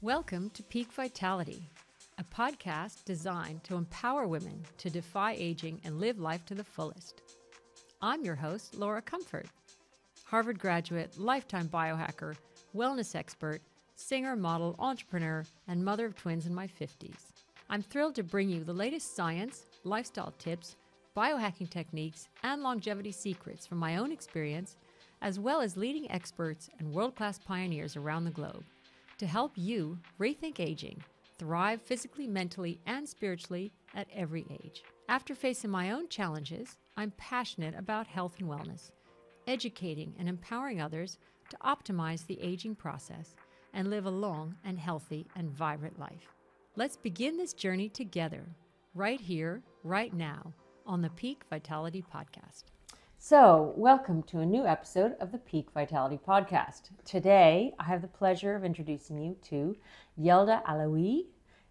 Welcome to Peak Vitality, a podcast designed to empower women to defy aging and live life to the fullest. I'm your host, Laura Comfort, Harvard graduate, lifetime biohacker, wellness expert, singer, model, entrepreneur, and mother of twins in my 50s. I'm thrilled to bring you the latest science, lifestyle tips, biohacking techniques, and longevity secrets from my own experience, as well as leading experts and world-class pioneers around the globe, to help you rethink aging, thrive physically, mentally, and spiritually at every age. After facing my own challenges, I'm passionate about health and wellness, educating and empowering others to optimize the aging process and live a long and healthy and vibrant life. Let's begin this journey together, right here, right now, on the Peak Vitality Podcast. So, welcome to a new episode of the Peak Vitality Podcast. Today, I have the pleasure of introducing you to Yalda Alaoui,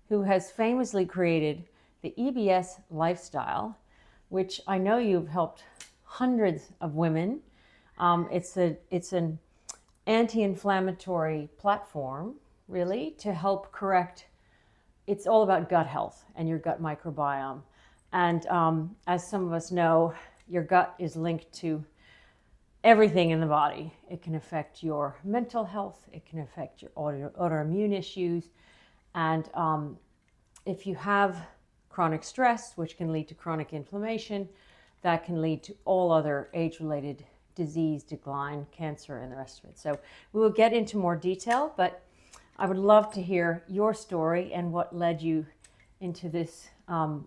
who has famously created the EBS lifestyle, which I know you've helped hundreds of women. It's an anti-inflammatory platform, really, to help correct. It's all about gut health and your gut microbiome. And as some of us know, your gut is linked to everything in the body. It can affect your mental health. It can affect your autoimmune issues. And if you have chronic stress, which can lead to chronic inflammation, that can lead to all other age-related disease, decline, cancer, and the rest of it. So we will get into more detail, but I would love to hear your story and what led you into this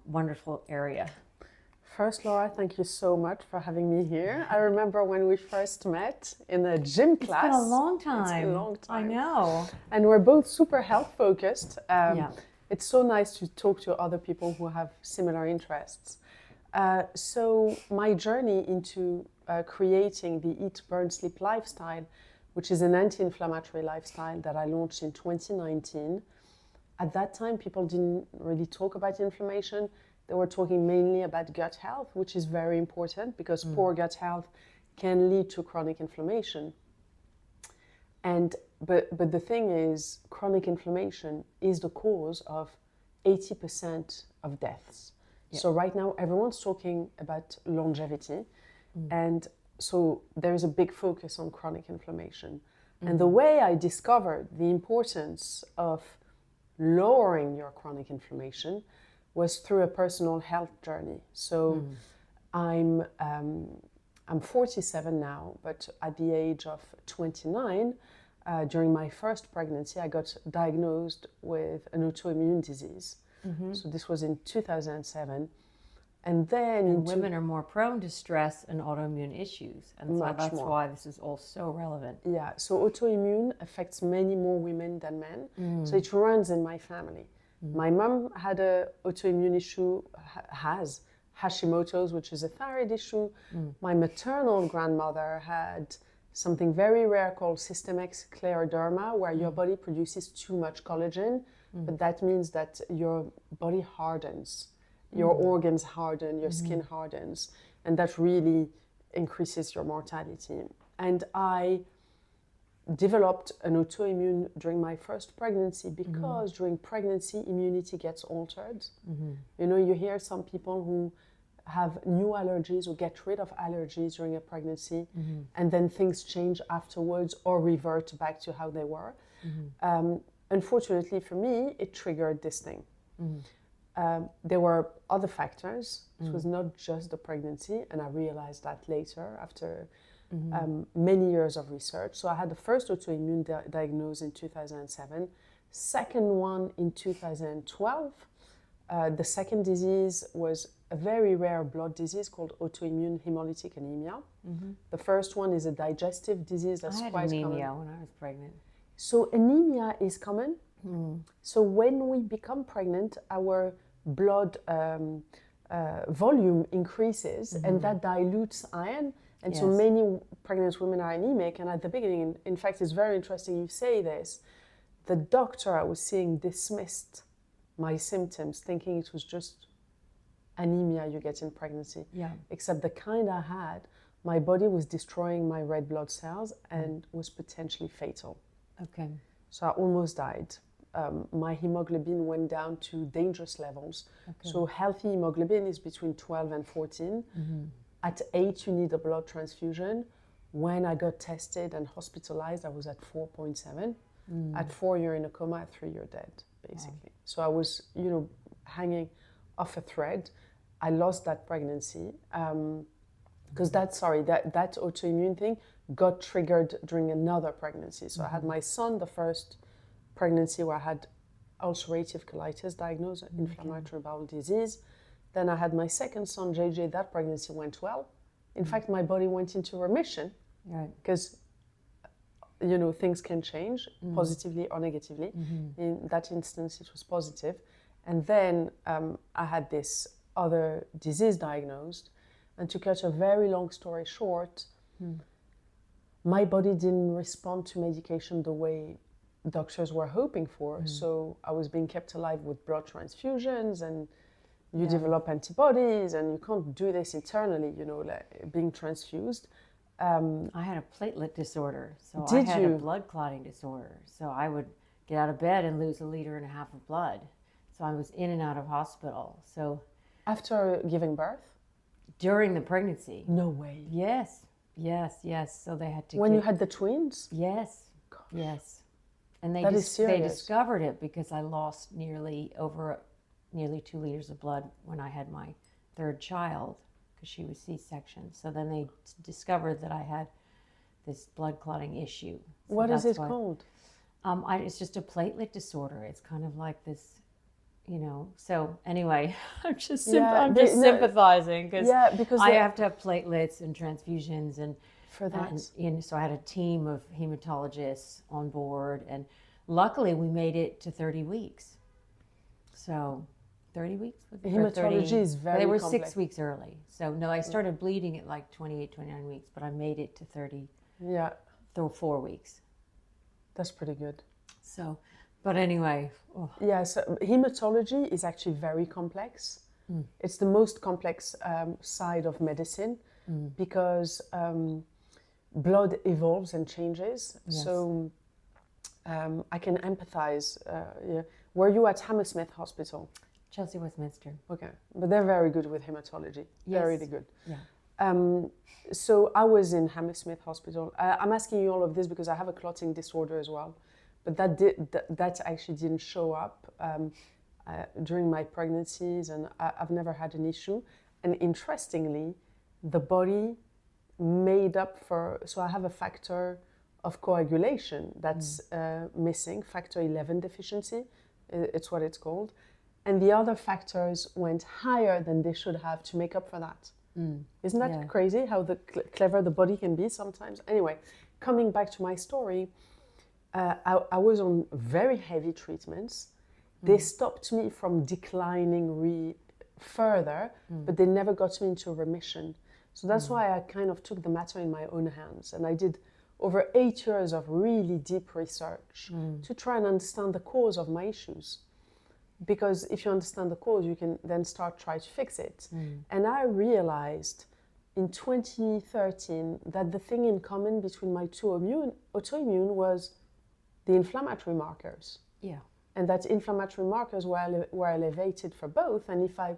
wonderful area. First, Laura, thank you so much for having me here. I remember when we first met in a gym class. It's been a long time. It's been a long time. I know. And we're both super health focused. Yeah. It's so nice to talk to other people who have similar interests. So my journey into creating the Eat, Burn, Sleep lifestyle, which is an anti-inflammatory lifestyle that I launched in 2019. At that time, people didn't really talk about inflammation. They were talking mainly about gut health, which is very important because poor gut health can lead to chronic inflammation. But the thing is, chronic inflammation is the cause of 80% of deaths. Yeah. So right now, everyone's talking about longevity. And so there's a big focus on chronic inflammation. And the way I discovered the importance of lowering your chronic inflammation was through a personal health journey. So I'm 47 now, but at the age of 29, during my first pregnancy, I got diagnosed with an autoimmune disease. So this was in 2007. And then women are more prone to stress and autoimmune issues. And so that's why this is all so relevant. Yeah, so autoimmune affects many more women than men. So it runs in my family. My mom had an autoimmune issue, has Hashimoto's, which is a thyroid issue. My maternal grandmother had something very rare called systemic scleroderma, where your body produces too much collagen, but that means that your body hardens, your organs harden, your skin hardens, and that really increases your mortality. And I developed an autoimmune during my first pregnancy because during pregnancy, immunity gets altered. You know, you hear some people who have new allergies or get rid of allergies during a pregnancy, and then things change afterwards or revert back to how they were. Unfortunately for me, it triggered this thing. There were other factors. It was not just the pregnancy, and I realized that later after many years of research. So I had the first autoimmune diagnosis in 2007, second one in 2012. The second disease was a very rare blood disease called autoimmune hemolytic anemia. The first one is a digestive disease that's quite common. I had anemia when I was pregnant. So anemia is common. So when we become pregnant, our blood volume increases and that dilutes iron. And so many pregnant women are anemic. And at the beginning, in fact, it's very interesting you say this, the doctor I was seeing dismissed my symptoms, thinking it was just anemia you get in pregnancy. Except the kind I had, my body was destroying my red blood cells and was potentially fatal. Okay. So I almost died. my hemoglobin went down to dangerous levels. So healthy hemoglobin is between 12 and 14. At 8, you need a blood transfusion. When I got tested and hospitalized, I was at 4.7. At 4, you're in a coma. At 3, you're dead, basically. So I was, hanging off a thread. I lost that pregnancy because that autoimmune thing got triggered during another pregnancy. So I had my son, the first pregnancy where I had ulcerative colitis diagnosed, inflammatory bowel disease. Then I had my second son, JJ. That pregnancy went well. In fact, my body went into remission because, things can change positively or negatively. In that instance, it was positive. And then I had this other disease diagnosed. And to cut a very long story short, my body didn't respond to medication the way doctors were hoping for. So I was being kept alive with blood transfusions, and you develop antibodies, and you can't do this internally, like being transfused. I had a platelet disorder, so Did I had you? a blood clotting disorder. So I would get out of bed and lose 1.5 liters of blood. So I was in and out of hospital. So After giving birth? during the pregnancy. No way. Yes. So they had to. When you had the twins? Yes. Gosh. Yes. And they That is they serious. discovered it because I lost nearly 2 liters of blood when I had my third child, because she was C-section. So then they discovered that I had this blood clotting issue. So What is that's it why- called? It's just a platelet disorder. It's kind of like this, So anyway, I'm just sympathizing because because I have to have platelets and transfusions and for that. And, so I had a team of hematologists on board, and luckily we made it to 30 weeks. So 30 weeks? Hematology is very They were complex. 6 weeks early. So no, I started bleeding at like 28, 29 weeks, but I made it to 30 Yeah, through 4 weeks. that's pretty good. So, but anyway. Yeah, so hematology is actually very complex. It's the most complex side of medicine because blood evolves and changes. Yes. So I can empathize. Were you at Hammersmith Hospital? Chelsea, Westminster. Okay, but they're very good with hematology. They're Yes. really good. Yeah. So I was in Hammersmith Hospital. I'm asking you all of this because I have a clotting disorder as well, but that actually didn't show up during my pregnancies, and I've never had an issue. And interestingly, the body made up for. So I have a factor of coagulation that's missing, factor 11 deficiency. It's what it's called. And the other factors went higher than they should have to make up for that. Isn't that crazy how clever the body can be sometimes? Anyway, coming back to my story, I was on very heavy treatments. They stopped me from declining further, but they never got me into remission. So that's why I kind of took the matter in my own hands. And I did over 8 years of really deep research to try and understand the cause of my issues. Because if you understand the cause, you can then try to fix it. And I realized in 2013 that the thing in common between my two autoimmune was the inflammatory markers. Yeah. And that inflammatory markers were elevated for both. And if I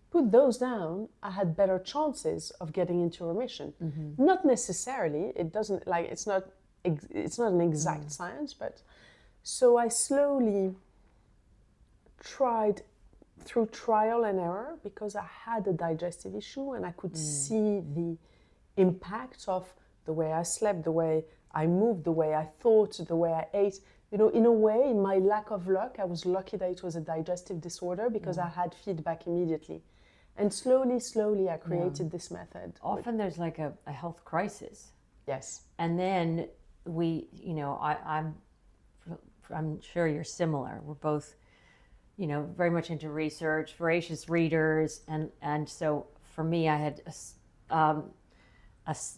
put those down, I had better chances of getting into remission. Not necessarily. It doesn't it's not an exact science, but so I slowly tried through trial and error because I had a digestive issue and I could see the impact of the way I slept, the way I moved, the way I thought, the way I ate. In a way, in my lack of luck, I was lucky that it was a digestive disorder because I had feedback immediately. And slowly, I created this method. Often there's like a health crisis. Yes. And then I'm sure you're similar. We're both, very much into research, voracious readers. And so for me, I had a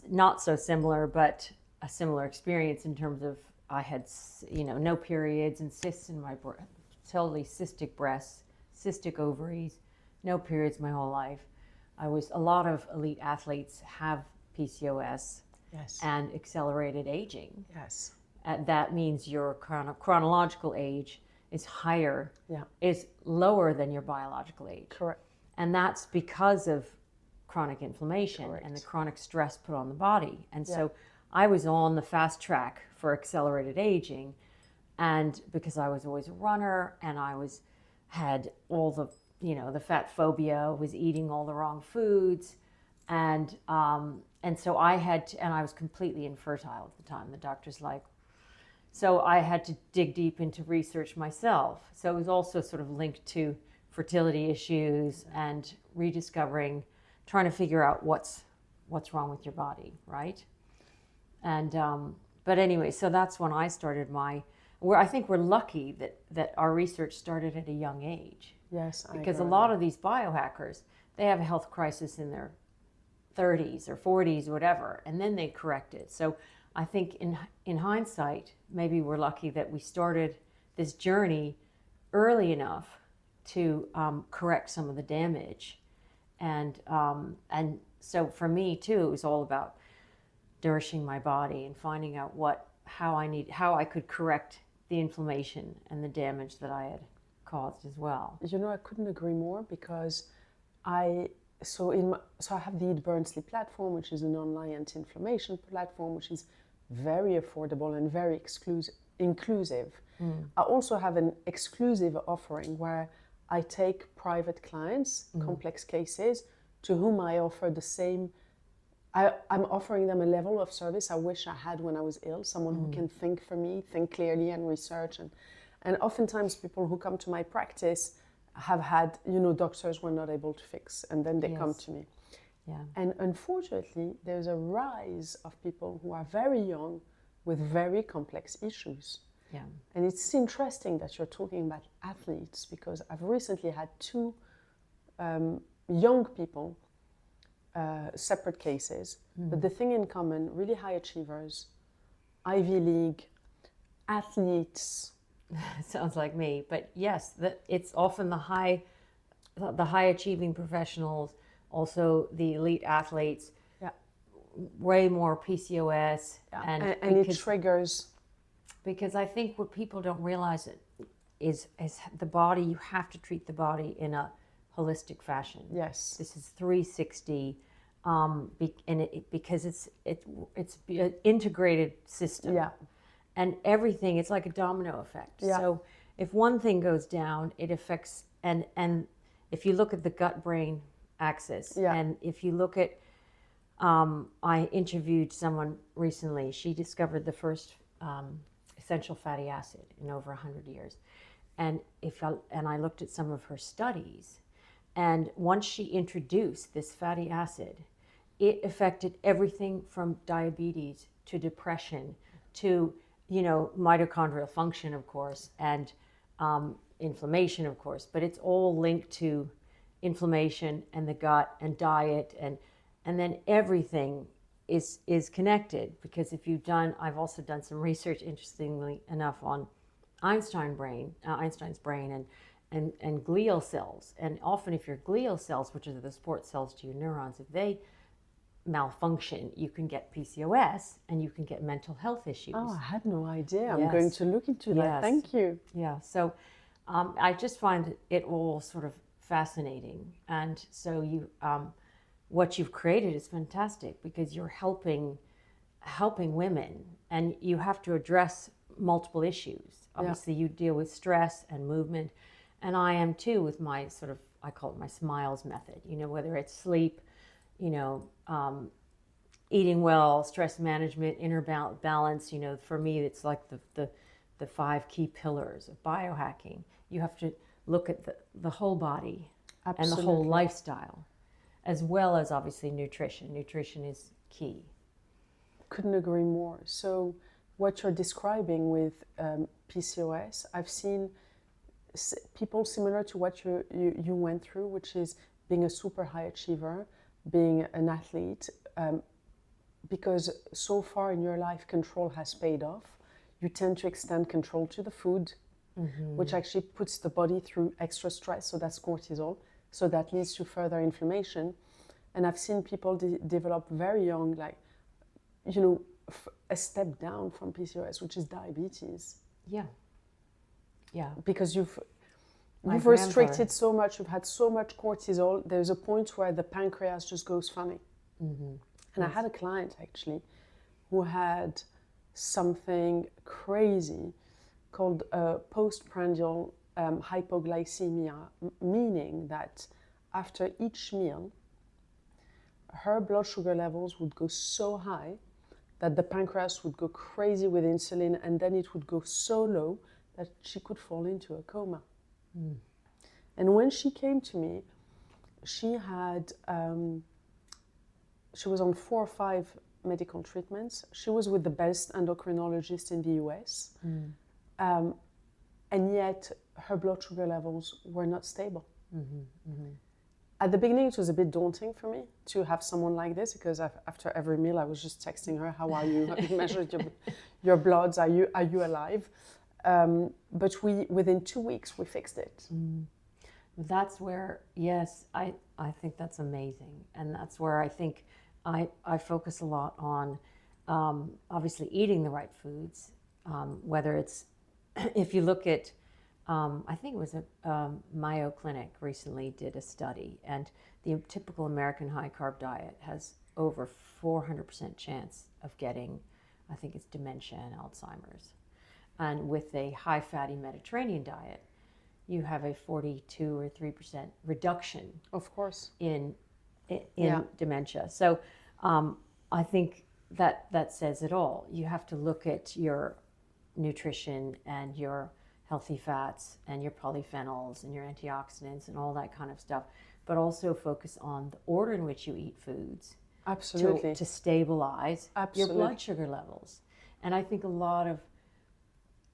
not so similar, but a similar experience in terms of I had, no periods and cysts in my breast, totally cystic breasts, cystic ovaries, no periods my whole life. A lot of elite athletes have PCOS and accelerated aging. Yes. That means your chronological age is higher, Yeah. is lower than your biological age. Correct. And that's because of chronic inflammation Correct. and the chronic stress put on the body. And Yeah. so I was on the fast track for accelerated aging, and because I was always a runner and had all the, the fat phobia, was eating all the wrong foods, and so I was completely infertile at the time. The doctor's like, so I had to dig deep into research myself. So it was also sort of linked to fertility issues and rediscovering, trying to figure out what's wrong with your body, right? And but anyway, so that's when I started I think we're lucky that our research started at a young age. Yes, because a lot of these biohackers, they have a health crisis in their 30s or 40s or whatever, and then they correct it. So I think in hindsight, maybe we're lucky that we started this journey early enough to correct some of the damage. And so for me too, it was all about nourishing my body and finding out how I could correct the inflammation and the damage that I had caused as well. I couldn't agree more, because I have the Eat, Burn, Sleep platform, which is an online anti-inflammation platform, which is very affordable and very inclusive. I also have an exclusive offering where I take private clients, complex cases, to whom I offer the same. I'm offering them a level of service I wish I had when I was ill, someone who can think for me, think clearly and research. And oftentimes people who come to my practice have had, doctors were not able to fix, and then they come to me. Yeah. And unfortunately, there's a rise of people who are very young with very complex issues. Yeah. And it's interesting that you're talking about athletes, because I've recently had two young people, separate cases, but the thing in common, really high achievers, Ivy League, athletes. Sounds like me, but yes, it's often the high achieving professionals, also the elite athletes. Yeah. Way more PCOS, and it triggers. Because I think what people don't realize is the body. You have to treat the body in a holistic fashion. Yes. This is 360, because it's an integrated system. Yeah. And everything, it's like a domino effect. Yeah. So if one thing goes down, it affects, and if you look at the gut-brain axis, and if you look at, I interviewed someone recently, she discovered the first essential fatty acid in over 100 years. And I looked at some of her studies, and once she introduced this fatty acid, it affected everything from diabetes to depression to mitochondrial function, of course, and inflammation, of course, but it's all linked to inflammation and the gut and diet, and then everything is connected. Because I've also done some research, interestingly enough, on Einstein's brain and glial cells. And often if your glial cells, which are the support cells to your neurons, if they malfunction, you can get PCOS and you can get mental health issues. Oh, I had no idea. I'm going to look into that. Yes. Thank you. Yeah. So I just find it all sort of fascinating. And so what you've created is fantastic, because you're helping women, and you have to address multiple issues. Obviously, you deal with stress and movement, and I am too, with my sort of, I call it my SMILES method. Whether it's sleep, eating well, stress management, inner balance. For me, it's like the 5 key pillars of biohacking. You have to look at the whole body. Absolutely. And the whole lifestyle, as well as obviously nutrition. Nutrition is key. Couldn't agree more. So what you're describing with PCOS, I've seen people similar to what you went through, which is being a super high achiever, being an athlete, because so far in your life control has paid off. You tend to extend control to the food, which actually puts the body through extra stress, so that's cortisol, so that leads to further inflammation. And I've seen people develop very young, a step down from PCOS, which is diabetes. Yeah. Yeah. Because you've My restricted so much, you've had so much cortisol, there's a point where the pancreas just goes funny. Mm-hmm. And I had a client actually who had something crazy called postprandial hypoglycemia, meaning that after each meal, her blood sugar levels would go so high that the pancreas would go crazy with insulin, and then it would go so low that she could fall into a coma. Mm. And when she came to me, she had, she was on 4 or 5 medical treatments. She was with the best endocrinologist in the US. And yet her blood sugar levels were not stable. Mm-hmm, mm-hmm. At the beginning, it was a bit daunting for me to have someone like this, because after every meal, I was just texting her, "How are you? Have you measured your bloods? Are you alive?" But within 2 weeks, we fixed it. Mm. That's where, yes, I think that's amazing, and that's where I think I focus a lot on obviously eating the right foods, whether it's if you look at I think it was a Mayo Clinic recently did a study, and the typical American high-carb diet has over 400% chance of getting, I think it's dementia and Alzheimer's. And with a high-fatty Mediterranean diet, you have a 42 or 3% reduction, of course, in dementia. So I think that says it all. You have to look at your nutrition and your healthy fats and your polyphenols and your antioxidants and all that kind of stuff, but also focus on the order in which you eat foods. Absolutely. To stabilize Absolutely. your blood sugar levels. And I think a lot of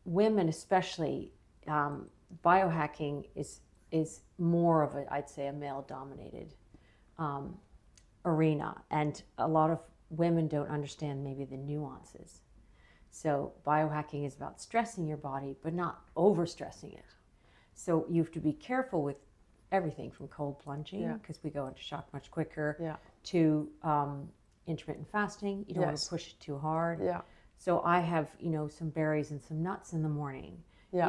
women, especially, biohacking is more of I'd say a male-dominated arena, and a lot of women don't understand maybe the nuances. So biohacking is about stressing your body, but not overstressing it. So you have to be careful with everything from cold plunging, because we go into shock much quicker, to intermittent fasting. You don't want to push it too hard. Yeah. So I have, some berries and some nuts in the morning. Yeah.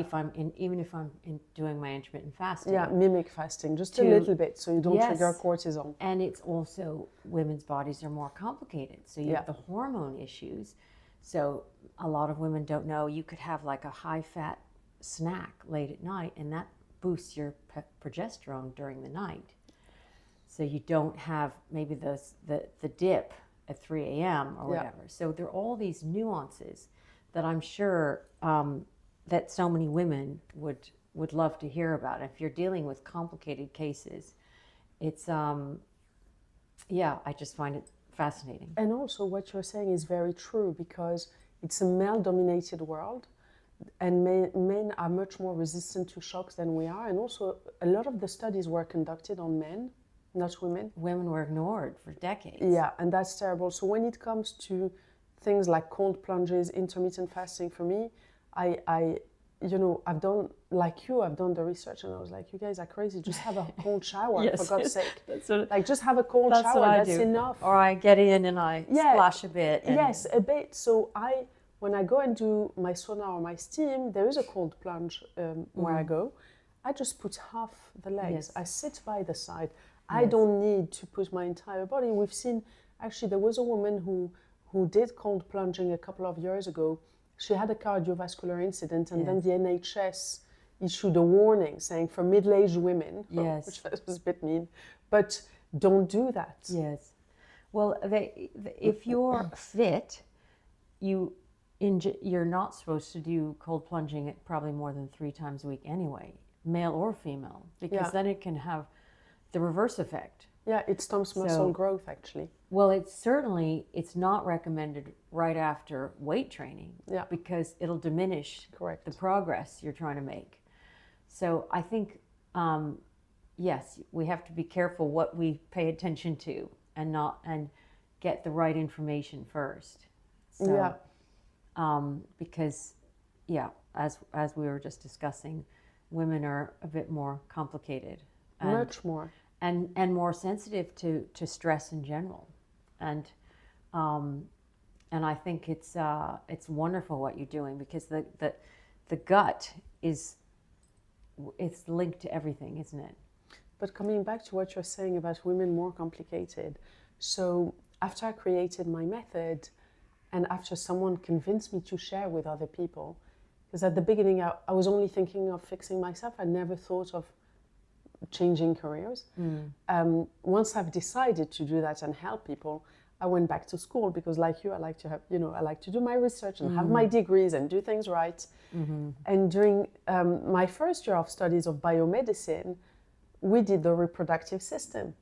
Even if I'm doing my intermittent fasting. Yeah, mimic fasting, just a little bit, so you don't trigger cortisol. And it's also, women's bodies are more complicated. So you have the hormone issues. So a lot of women don't know you could have like a high-fat snack late at night, and that boosts your progesterone during the night. So you don't have maybe the dip at 3 a.m. or whatever. So there are all these nuances that I'm sure that so many women would love to hear about. If you're dealing with complicated cases, it's I just find it fascinating. And also what you're saying is very true, because it's a male-dominated world, and men are much more resistant to shocks than we are. And also a lot of the studies were conducted on men, not women. Women were ignored for decades. Yeah, and that's terrible. So when it comes to things like cold plunges, intermittent fasting, for me, I've done, like you, I've done the research, and I was like, you guys are crazy. Just have a cold shower, for God's sake. Just have a cold shower, that's enough. Or I get in and I splash a bit. Yes, a bit. So when I go and do my sauna or my steam, there is a cold plunge where I go. I just put half the legs. Yes. I sit by the side. I don't need to put my entire body. We've seen, actually, there was a woman who did cold plunging a couple of years ago. She had a cardiovascular incident, and then the NHS issued a warning saying for middle-aged women, which was a bit mean, but don't do that. Yes. Well, if you're fit, you're not supposed to do cold plunging at probably more than 3 times a week anyway, male or female, because then it can have the reverse effect. Yeah, it stumps muscle growth, actually. Well, it's not recommended right after weight training, because it'll diminish the progress you're trying to make. So I think, yes, we have to be careful what we pay attention to, and get the right information first. So, because, as we were just discussing, women are a bit more complicated. Much more. And more sensitive to stress in general, and I think it's wonderful what you're doing, because the gut is it's linked to everything, isn't it? But coming back to what you're saying about women more complicated, so after I created my method and after someone convinced me to share with other people, because at the beginning I was only thinking of fixing myself, I never thought of changing careers. Once I've decided to do that and help people, I went back to school because, like you, I like to have, I like to do my research and have my degrees and do things right. And during my first year of studies of biomedicine, we did the reproductive system.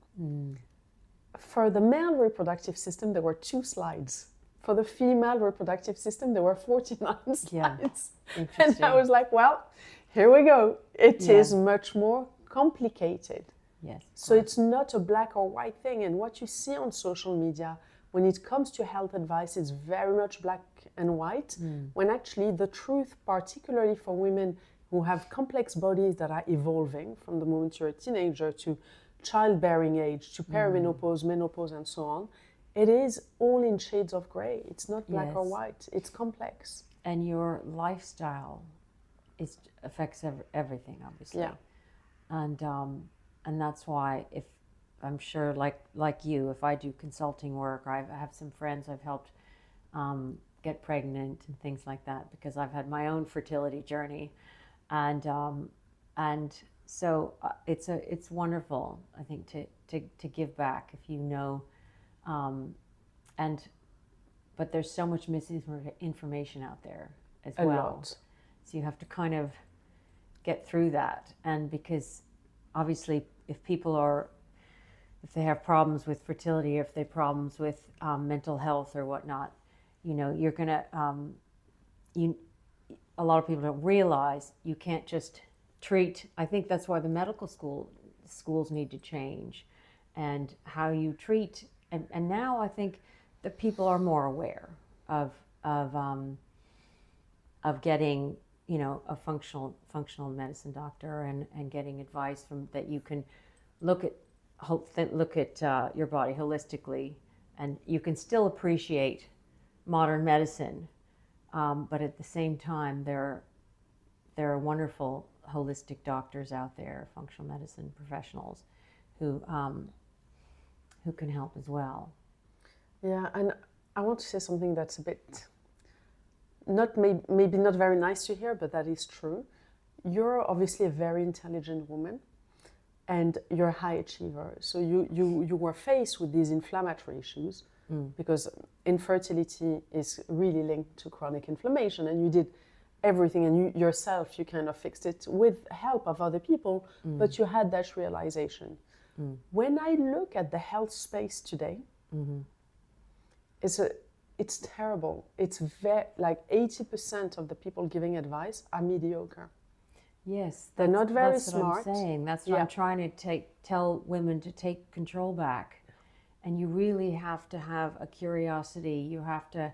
For the male reproductive system, there were 2 slides. For the female reproductive system, there were 49 slides. And I was like, well, here we go. It is much more complicated. Yes. So it's not a black or white thing. And what you see on social media, when it comes to health advice, it's very much black and white, when actually the truth, particularly for women who have complex bodies that are evolving from the moment you're a teenager to childbearing age, to perimenopause, menopause, and so on, it is all in shades of gray. It's not black or white. It's complex. And your lifestyle affects everything, obviously. Yeah. And that's why, if I'm sure, like you, if I do consulting work, or I have some friends I've helped get pregnant and things like that, because I've had my own fertility journey, and so it's wonderful, I think, to give back if you know, but there's so much misinformation out there as well. A lot. So you have to kind of get through that, and because obviously if they have problems with fertility, or if they have problems with mental health or whatnot, you're gonna a lot of people don't realize you can't just treat. I think that's why the medical schools need to change, and how you treat. And now I think that people are more aware of getting a functional medicine doctor and getting advice from that. You can look at your body holistically, and you can still appreciate modern medicine, but at the same time there are wonderful holistic doctors out there, functional medicine professionals who can help as well. Yeah, and I want to say something that's a bit maybe not very nice to hear, but that is true. You're obviously a very intelligent woman, and you're a high achiever. So you were faced with these inflammatory issues, because infertility is really linked to chronic inflammation, and you did everything, and you yourself, you kind of fixed it with help of other people, but you had that realization. When I look at the health space today, it's terrible. It's like 80% of the people giving advice are mediocre. Yes, they're not very smart. That's what I'm saying. That's what I'm trying to tell women to take control back. And you really have to have a curiosity. You have to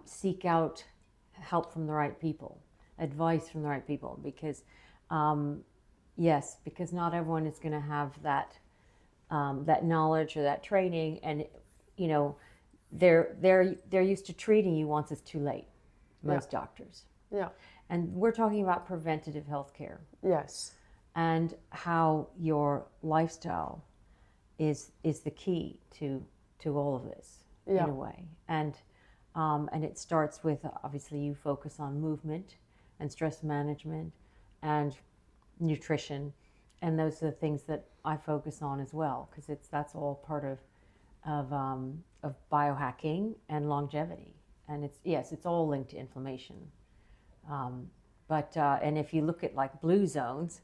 seek out help from the right people, advice from the right people, because because not everyone is going to have that knowledge or that training, and they're used to treating you once it's too late. Most doctors. Yeah. And we're talking about preventative health care. Yes. And how your lifestyle is the key to all of this in a way. And it starts with, obviously, you focus on movement and stress management and nutrition, and those are the things that I focus on as well, because that's all part of biohacking and longevity. And it's all linked to inflammation. And if you look at like blue zones,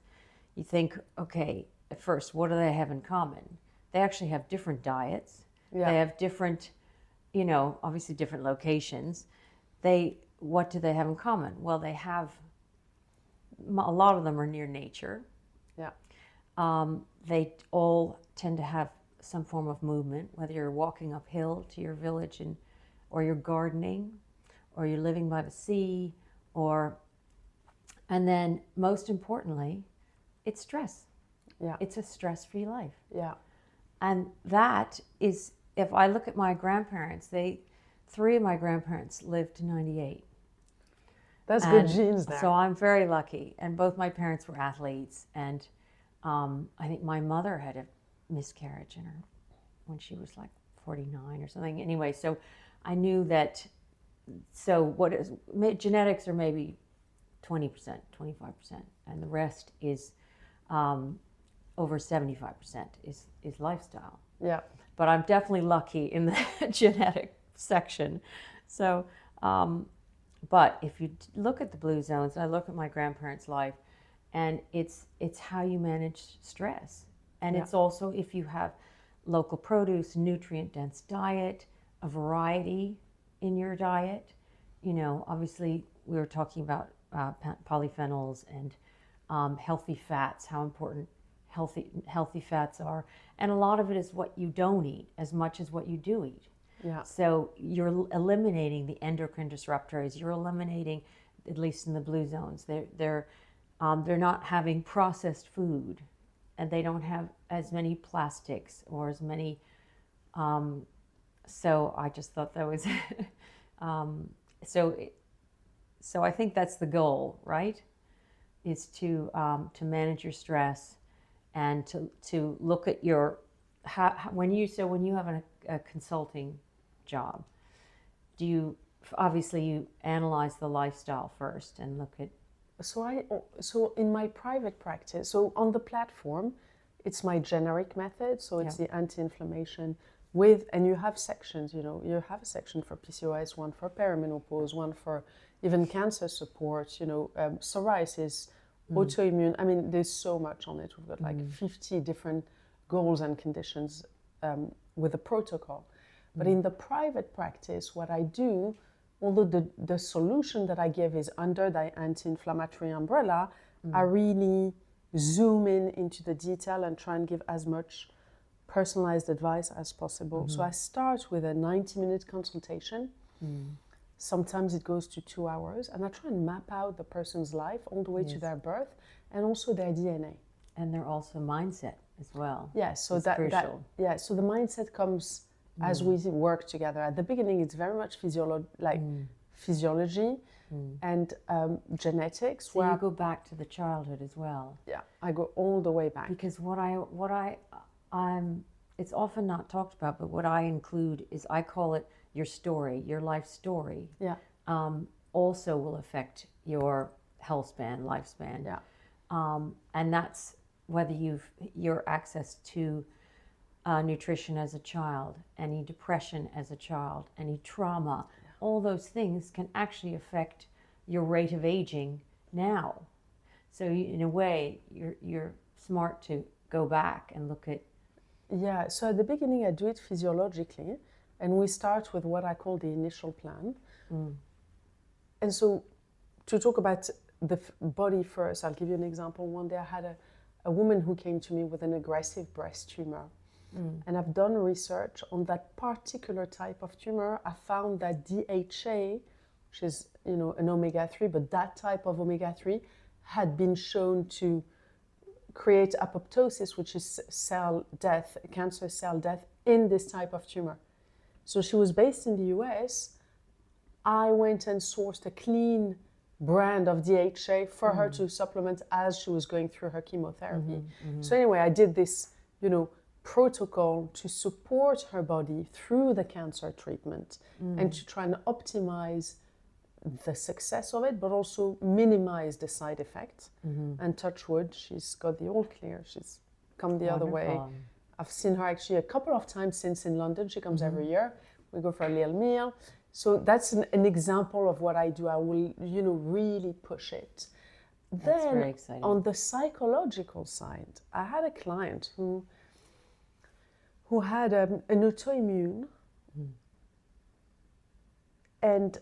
you think, okay, at first, what do they have in common? They actually have different diets. Yeah. They have different, obviously different locations. What do they have in common? Well, they have, a lot of them are near nature. Yeah. They all tend to have some form of movement, whether you're walking uphill to your village or you're gardening, or you're living by the sea, and then most importantly, it's stress. Yeah. It's a stress-free life. Yeah. And that is, if I look at my grandparents, 3 of my grandparents lived to 98. That's good genes there. So I'm very lucky. And both my parents were athletes. And I think my mother had a miscarriage when she was like 49 or something. Anyway, so I knew that, genetics are maybe 20%, 25%, and the rest is over 75% is lifestyle. Yeah. But I'm definitely lucky in the genetic section. So, but if you look at the blue zones, I look at my grandparents' life, and it's how you manage stress. And it's also if you have local produce, nutrient-dense diet, a variety in your diet. Obviously we were talking about polyphenols and healthy fats, how important healthy fats are. And a lot of it is what you don't eat as much as what you do eat. Yeah. So you're eliminating the endocrine disruptors. You're eliminating, at least in the blue zones, they're not having processed food, and they don't have as many plastics or as many. So I just thought that was. So I think that's the goal, right? Is to manage your stress, and to look at your when you have a consulting job, you analyze the lifestyle first and look at. So in my private practice, so on the platform, it's my generic method. So it's the anti-inflammation and you have sections. You have a section for PCOS, one for perimenopause, one for even cancer support. Psoriasis, autoimmune. I mean, there's so much on it. We've got like 50 different goals and conditions with a protocol. But in the private practice, what I do, although the solution that I give is under the anti-inflammatory umbrella, I really zoom into the detail and try and give as much personalized advice as possible. So I start with a 90-minute consultation. Sometimes it goes to 2 hours, and I try and map out the person's life all the way to their birth, and also their DNA. And they're also mindset as well. Yeah, so it's crucial. So the mindset comes as we work together. At the beginning, it's very much physiology and genetics. So you go back to the childhood as well. Yeah, I go all the way back. Because it's often not talked about, but what I include is, I call it your story, your life story. Yeah. Also will affect your lifespan. Yeah. And that's whether your access to nutrition as a child, any depression as a child, any trauma, all those things can actually affect your rate of aging now. So in a way, you're smart to go back and look at. Yeah, so at the beginning I do it physiologically, and we start with what I call the initial plan. And so to talk about the body first, I'll give you an example. One day I had a woman who came to me with an aggressive breast tumor. And I've done research on that particular type of tumor. I found that DHA, which is an omega-3, but that type of omega-3 had been shown to create apoptosis, which is cell death, cancer cell death in this type of tumor. So she was based in the US. I went and sourced a clean brand of DHA for her to supplement as she was going through her chemotherapy. So anyway, I did this, protocol to support her body through the cancer treatment and to try and optimize the success of it, but also minimize the side effects. And touch wood, she's got the all clear. She's come the other way. I've seen her actually a couple of times since in London. She comes every year. We go for a little meal. So that's an example of what I do. I will, really push it. That's very exciting. On the psychological side, I had a client who had an autoimmune, and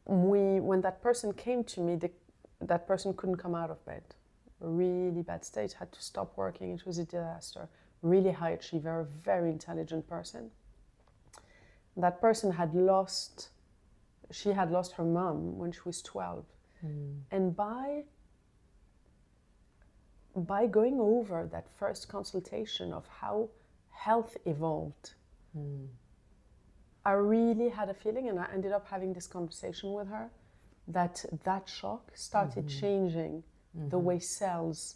when that person came to me, that person couldn't come out of bed. A really bad state, had to stop working. It was a disaster. Really high achiever, very intelligent person. That person had lost her mom when she was 12. And by going over that first consultation of how health evolved, I really had a feeling, and I ended up having this conversation with her, that shock started changing the way cells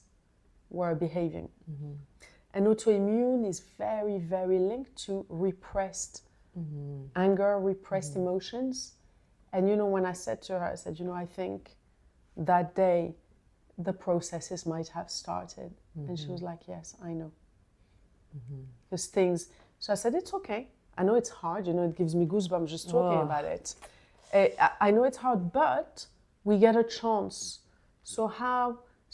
were behaving. And autoimmune is very, very linked to repressed anger, repressed emotions. And when I said to her, I said, I think that day the processes might have started. And she was like, yes, I know. Because so I said, it's okay. I know it's hard, it gives me goosebumps just talking about it. I know it's hard, but we get a chance. So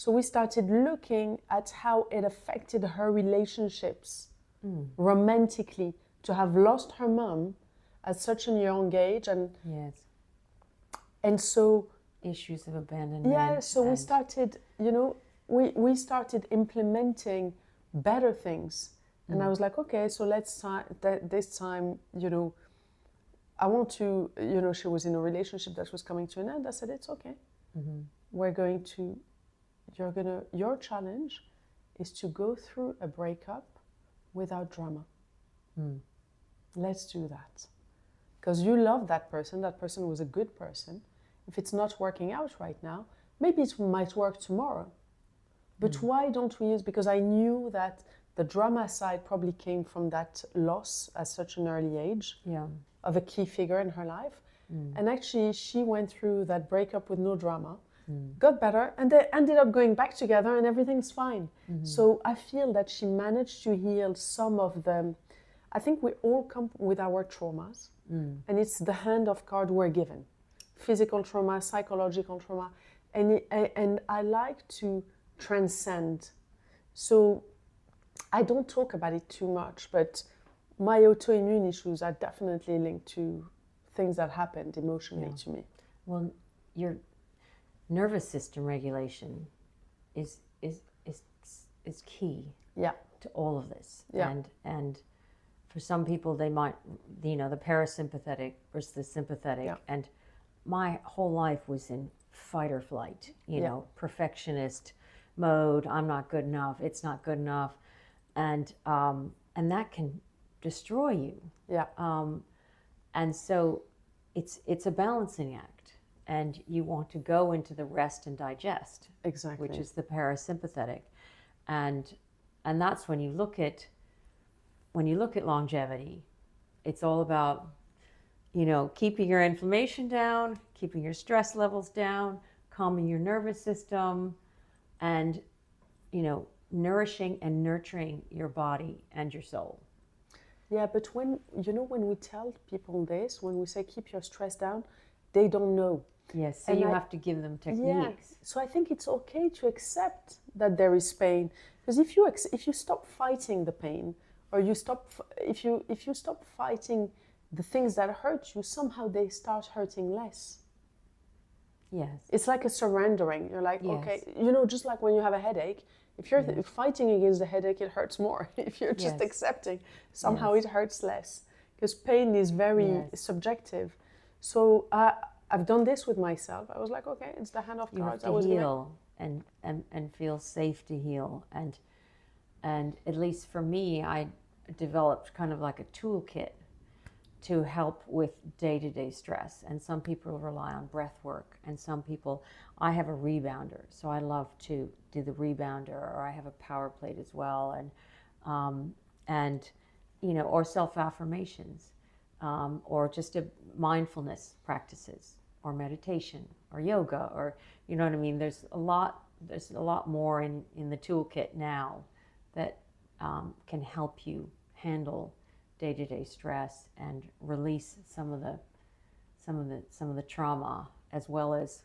we started looking at how it affected her relationships romantically, to have lost her mom at such a young age. And so issues of abandonment. Yeah, so we started, we started implementing better things. And I was like, okay, so let's this time, I want to, she was in a relationship that was coming to an end. I said, it's okay. Your challenge is to go through a breakup without drama. Let's do that. Because you love that person was a good person. If it's not working out right now, maybe it might work tomorrow. But why don't we use, because I knew that the drama side probably came from that loss at such an early age of a key figure in her life. And actually she went through that breakup with no drama, got better, and they ended up going back together and everything's fine. So I feel that she managed to heal some of them. I think we all come with our traumas, and it's the hand of card we're given. Physical trauma, psychological trauma, and I like to transcend. So I don't talk about it too much, but my autoimmune issues are definitely linked to things that happened emotionally to me. Well, your nervous system regulation is key to all of this. And for some people, they might, the parasympathetic versus the sympathetic. And my whole life was in fight or flight, perfectionist mode. I'm not good enough. It's not good enough. And that can destroy you. And so it's a balancing act, and you want to go into the rest and digest, exactly, which is the parasympathetic. And that's when you look at longevity, it's all about keeping your inflammation down, keeping your stress levels down, calming your nervous system, and nourishing and nurturing your body and your soul. Yeah, but when we tell people this, when we say keep your stress down, they don't know. Yes, so you have to give them techniques. So I think it's okay to accept that there is pain, because if you stop fighting the pain, or if you stop fighting the things that hurt you, somehow they start hurting less. Yes. It's like a surrendering. You're like, okay, just like when you have a headache, if you're fighting against the headache, it hurts more. If you're just accepting, somehow it hurts less. Because pain is very subjective. So I've done this with myself. I was like, okay, it's the hand of cards. You have to heal and feel safe to heal. And at least for me, I developed kind of like a toolkit to help with day-to-day stress. And some people rely on breath work, and some people, I have a rebounder, so I love to do the rebounder, or I have a power plate as well, and or self-affirmations, or just a mindfulness practices, or meditation, or yoga, or what I mean. There's a lot more in the toolkit now that can help you handle day-to-day stress and release some of the trauma, as well as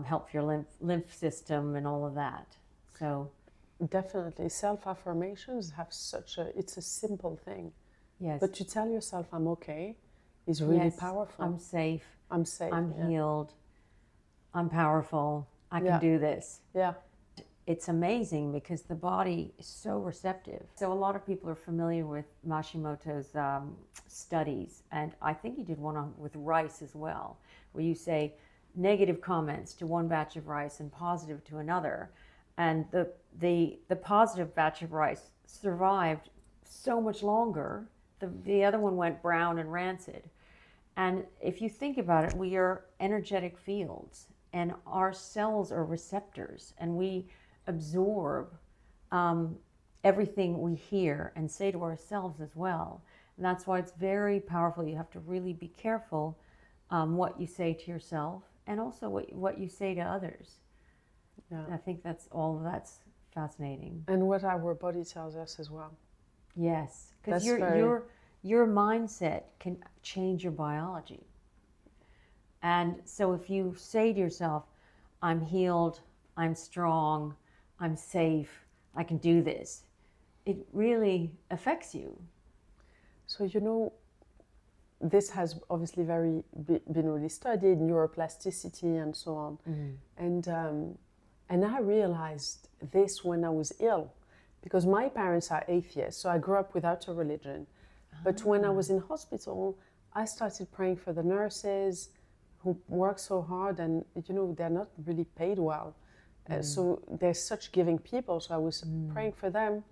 help your lymph system and all of that. So definitely, self-affirmations have it's a simple thing. Yes. But to tell yourself I'm okay is really powerful. I'm safe. I'm safe. I'm healed. I'm powerful. I can do this. Yeah. It's amazing because the body is so receptive. So a lot of people are familiar with Hashimoto's studies, and I think you did one with rice as well, where you say negative comments to one batch of rice and positive to another, and the positive batch of rice survived so much longer. The other one went brown and rancid, And if you think about it, we are energetic fields, and our cells are receptors, and we absorb everything we hear and say to ourselves as well. And that's why it's very powerful. You have to really be careful what you say to yourself, and also what you say to others. Yeah. I think that's fascinating. And what our body tells us as well. Yes, because That's your mindset can change your biology. And so if you say to yourself, I'm healed, I'm strong, I'm safe, I can do this, it really affects you. So, this has obviously been really studied, neuroplasticity and so on. And I realized this when I was ill, because my parents are atheists, so I grew up without a religion. But when I was in hospital, I started praying for the nurses who work so hard, and they're not really paid well. So they're such giving people, so I was praying for them.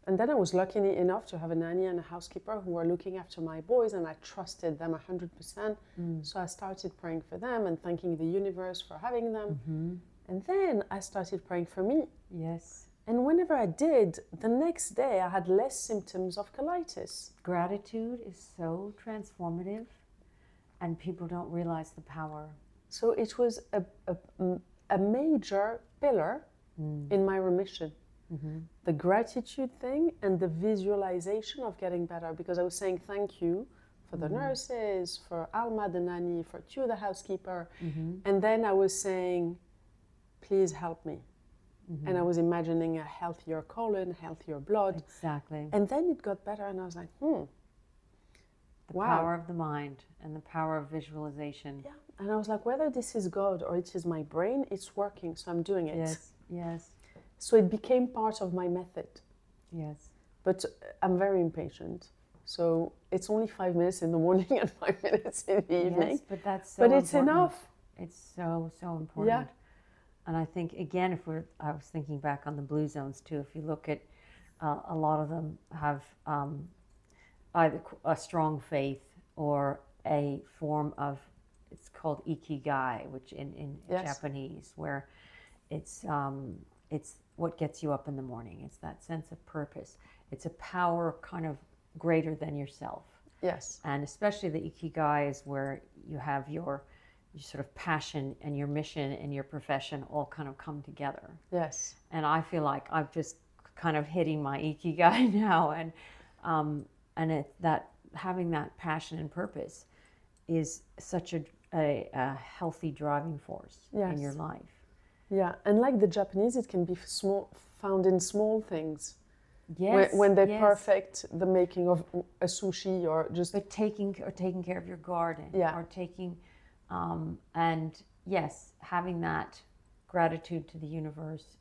And then I was lucky enough to have a nanny and a housekeeper who were looking after my boys, and I trusted them 100%. So I started praying for them and thanking the universe for having them. And then I started praying for me. Yes. And whenever I did, the next day I had less symptoms of colitis. Gratitude is so transformative, and people don't realize the power. So it was a major pillar in my remission. The gratitude thing and the visualization of getting better, because I was saying thank you for the nurses, for Alma the nanny, for Q the housekeeper, and then I was saying, please help me. And I was imagining a healthier colon, healthier blood. Exactly. And then it got better, and I was like, The power of the mind and the power of visualization. Yeah. And I was like, whether this is God or it is my brain, it's working, so I'm doing it. Yes, yes. So it became part of my method. Yes. But I'm very impatient. So it's only 5 minutes in the morning and 5 minutes in the evening. Yes, but that's so But it's important. enough. It's so, so important. Yeah. And I think, again, I was thinking back on the blue zones too. If you look at, a lot of them have either a strong faith or a form of, it's called ikigai, which in Japanese, where it's what gets you up in the morning. It's that sense of purpose. It's a power kind of greater than yourself. Yes. And especially the ikigai is where you have your sort of passion and your mission and your profession all kind of come together. Yes. And I feel like I'm just kind of hitting my ikigai now, and that having that passion and purpose is such a healthy driving force in your life. Yeah, and like the Japanese, it can be found in small things. Yes. When they perfect the making of a sushi or just... But taking care of your garden. Yeah. Or taking, and yes, having that gratitude to the universe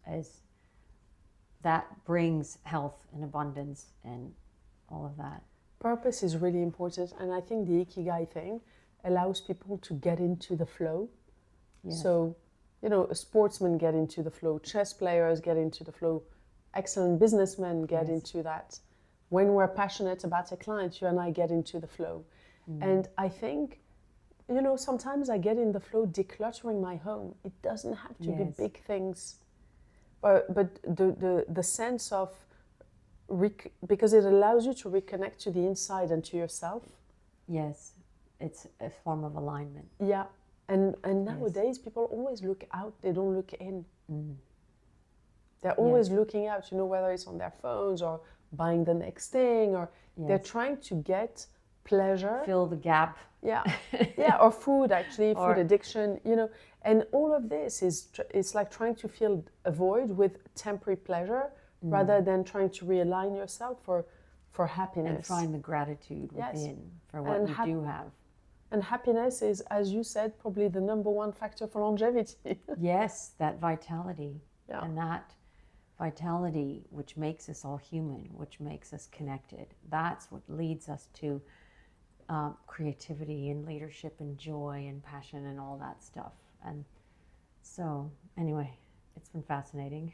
that brings health and abundance and all of that. Purpose is really important, and I think the ikigai thing allows people to get into the flow. Yes. So, sportsmen get into the flow, chess players get into the flow, excellent businessmen get into that. When we're passionate about a client, you and I get into the flow. And I think, sometimes I get in the flow decluttering my home. It doesn't have to be big things. But the sense of, because it allows you to reconnect to the inside and to yourself. Yes, it's a form of alignment. Yeah. And nowadays, people always look out, they don't look in. They're always looking out, whether it's on their phones or buying the next thing, or they're trying to get pleasure. Fill the gap. Yeah, yeah, or food, actually, food addiction, And all of this it's like trying to fill a void with temporary pleasure rather than trying to realign yourself for happiness. And find the gratitude within for what you do have. And happiness is, as you said, probably the number one factor for longevity. Yes, that vitality. Yeah. And that vitality, which makes us all human, which makes us connected. That's what leads us to creativity and leadership and joy and passion and all that stuff. And so, anyway, it's been fascinating.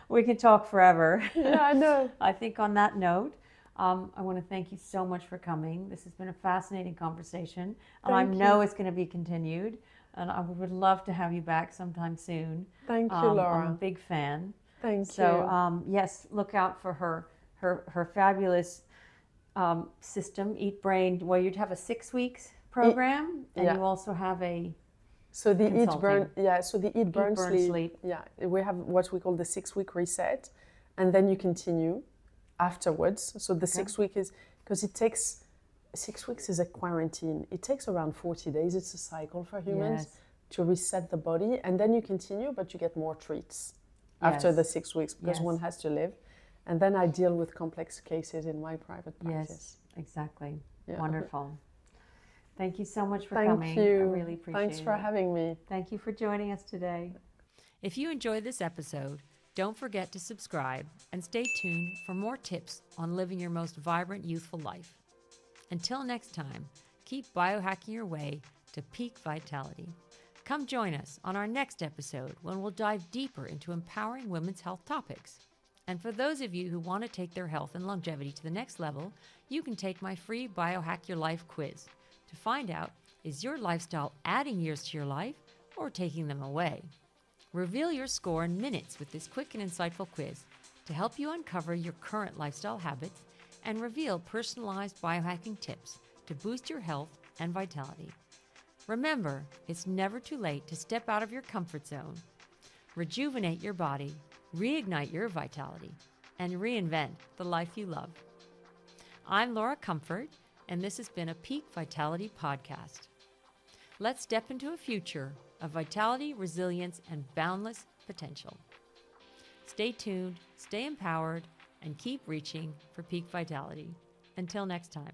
We can talk forever. Yeah, I know. I think on that note, I want to thank you so much for coming. This has been a fascinating conversation, and I Thank know you. it's going to be continued. And I would love to have you back sometime soon. Thank you, Laura. I'm a big fan. Thank So you. yes, look out for her fabulous system, Eat Brain, where you'd have a 6 weeks program, and yeah. you also have a So the Eat consulting. Burn, yeah. So the Eat Burn, Sleep, yeah. We have what we call the 6-week reset, and then you continue afterwards. So the 6 week is because it takes 6 weeks is a quarantine. It takes around 40 days. It's a cycle for humans Yes. to reset the body, and then you continue, but you get more treats after the 6 weeks because Yes. one has to live. And then I deal with complex cases in my private practice. Yes, exactly. Yeah. Wonderful. Thank you so much for Thank coming. you. I really appreciate it. Thanks for having me. Thank you for joining us today. If you enjoyed this episode, don't forget to subscribe and stay tuned for more tips on living your most vibrant, youthful life. Until next time, keep biohacking your way to peak vitality. Come join us on our next episode when we'll dive deeper into empowering women's health topics. And for those of you who want to take their health and longevity to the next level, you can take my free Biohack Your Life quiz to find out, is your lifestyle adding years to your life or taking them away? Reveal your score in minutes with this quick and insightful quiz to help you uncover your current lifestyle habits and reveal personalized biohacking tips to boost your health and vitality. Remember, it's never too late to step out of your comfort zone, rejuvenate your body, reignite your vitality, and reinvent the life you love. I'm Laura Comfort, and this has been a Peak Vitality podcast. Let's step into a future of vitality, resilience, and boundless potential. Stay tuned, stay empowered, and keep reaching for peak vitality. Until next time.